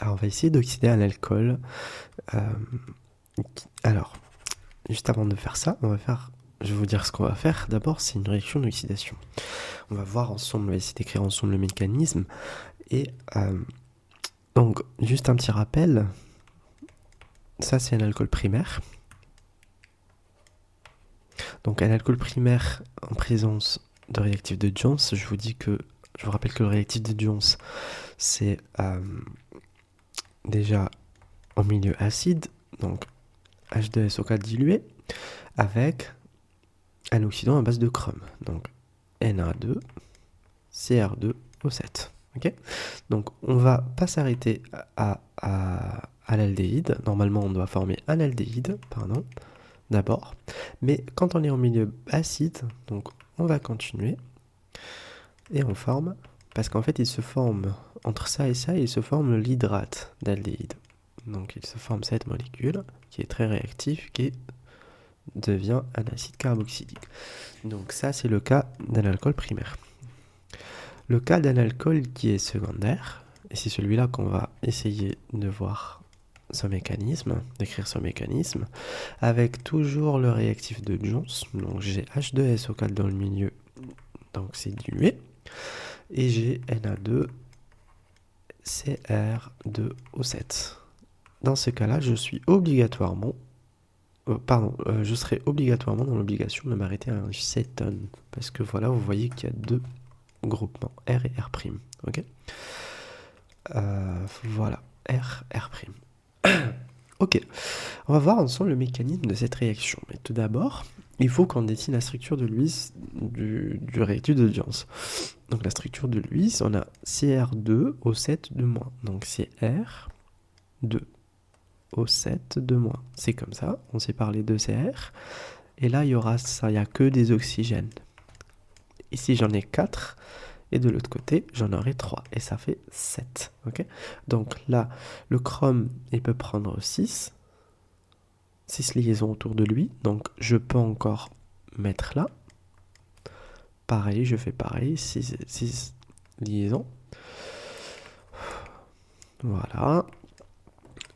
Alors, on va essayer d'oxyder un alcool. Euh, alors, juste avant de faire ça, je vais vous dire ce qu'on va faire. D'abord, c'est une réaction d'oxydation. On va voir ensemble, on va essayer d'écrire ensemble le mécanisme. Et donc, juste un petit rappel. Ça, c'est un alcool primaire. Donc, un alcool primaire en présence de réactif de Jones. Je vous rappelle que le réactif de Jones, c'est déjà en milieu acide, donc H2SO4 dilué, avec un oxydant à base de chrome. Donc, Na2, Cr2O7. Okay, donc, on va pas s'arrêter à l'aldéhyde. Normalement, on doit former un aldéhyde, d'abord. Mais quand on est en milieu acide, donc on va continuer et on forme, parce qu'en fait, il se forme entre ça et ça, il se forme l'hydrate d'aldéhyde. Donc, il se forme cette molécule qui est très réactive, qui devient un acide carboxylique. Donc, ça, c'est le cas d'un alcool primaire. Le cas d'un alcool qui est secondaire, et c'est celui-là qu'on va essayer de voir son mécanisme, d'écrire son mécanisme, avec toujours le réactif de Jones. Donc j'ai H2SO4 dans le milieu, donc c'est dilué, et j'ai Na2Cr2O7. Dans ce cas-là, je serai obligatoirement dans l'obligation de m'arrêter à un cétone, parce que voilà, vous voyez qu'il y a deux groupement R et R'. Ok, voilà, R, R'. Ok, on va voir ensemble le mécanisme de cette réaction. Mais tout d'abord, il faut qu'on dessine la structure de l'huile du réactif de Jones. Donc la structure de l'huile, on a Cr2O7 de moins. Donc Cr2O7 de moins. C'est comme ça, on s'est parlé de Cr. Et là, il y aura ça, il n'y a que des oxygènes. Ici, j'en ai 4. Et de l'autre côté, j'en aurai 3. Et ça fait 7. Okay, donc là, le chrome, il peut prendre 6 liaisons autour de lui. Donc je peux encore mettre là. Pareil, je fais pareil. 6 liaisons. Voilà.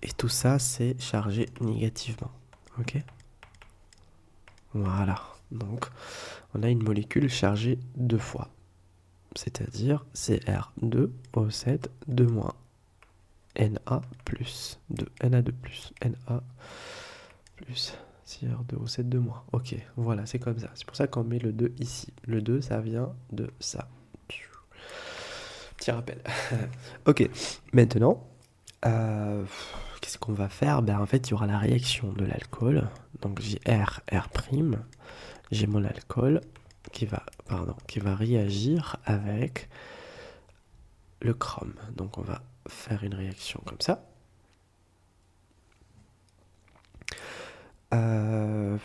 Et tout ça, c'est chargé négativement. Ok, voilà. Donc, on a une molécule chargée 2 fois. C'est-à-dire Cr2O7 2 moins Na plus 2. Na2 plus. Na plus. Cr2O7 2 moins. Ok, voilà, c'est comme ça. C'est pour ça qu'on met le 2 ici. Le 2, ça vient de ça. Petit rappel. Ok, maintenant, qu'est-ce qu'on va faire? En fait, il y aura la réaction de l'alcool. Donc j'ai R, R'. J'ai mon alcool qui va réagir avec le chrome. Donc on va faire une réaction comme ça. Une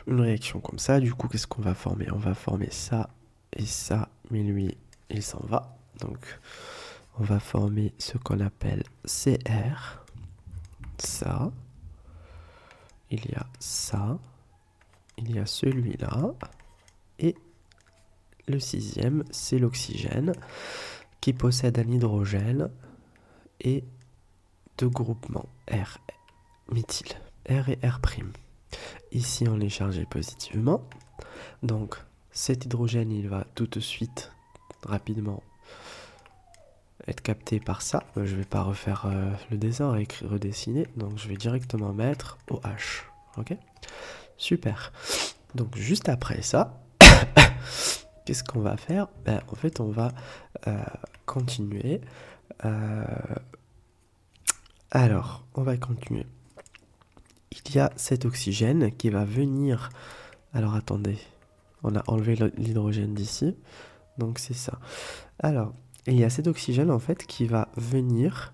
réaction comme ça, du coup, qu'est-ce qu'on va former? On va former ça et ça, mais lui, il s'en va. Donc, on va former ce qu'on appelle Cr. Ça. Il y a ça. Il y a celui-là. Et le 6e, c'est l'oxygène qui possède un hydrogène et deux groupements R méthyle. R et R'. Ici, on est chargé positivement. Donc, cet hydrogène, il va tout de suite, rapidement, être capté par ça. Je ne vais pas refaire le dessin et redessiner. Donc, je vais directement mettre OH. Ok, super. Donc, juste après ça, qu'est-ce qu'on va faire? En fait, on va continuer. Alors, on va continuer. Il y a cet oxygène qui va venir... Alors, attendez. On a enlevé l'hydrogène d'ici. Donc, c'est ça. Alors, il y a cet oxygène, en fait, qui va venir...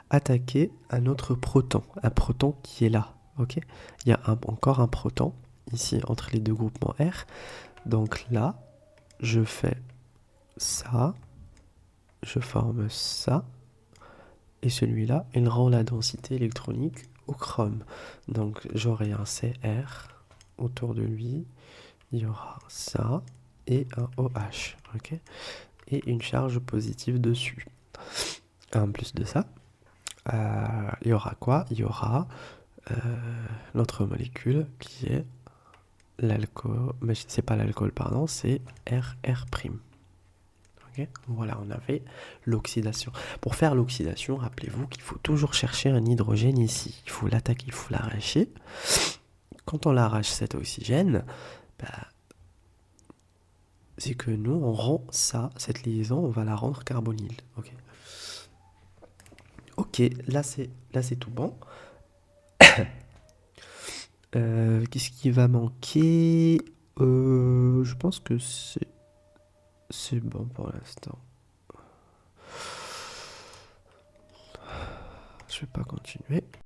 attaquer un autre proton. Un proton qui est là. Ok, il y a encore un proton, ici, entre les deux groupements R. Donc là, je fais ça. Je forme ça. Et celui-là, il rend la densité électronique au chrome. Donc j'aurai un Cr autour de lui. Il y aura ça et un OH. Ok, et une charge positive dessus. En plus de ça, il y aura quoi? Il y aura notre molécule qui est l'alcool, mais c'est pas l'alcool, pardon, c'est RR'. Okay, voilà, on avait l'oxydation. Pour faire l'oxydation, rappelez-vous qu'il faut toujours chercher un hydrogène ici. Il faut l'attaquer, il faut l'arracher. Quand on l'arrache cet oxygène, bah, c'est que nous, on rend ça, cette liaison, on va la rendre carbonyle. Ok, ok, là c'est tout bon. Qu'est-ce qui va manquer? Je pense que c'est bon pour l'instant. Je vais pas continuer.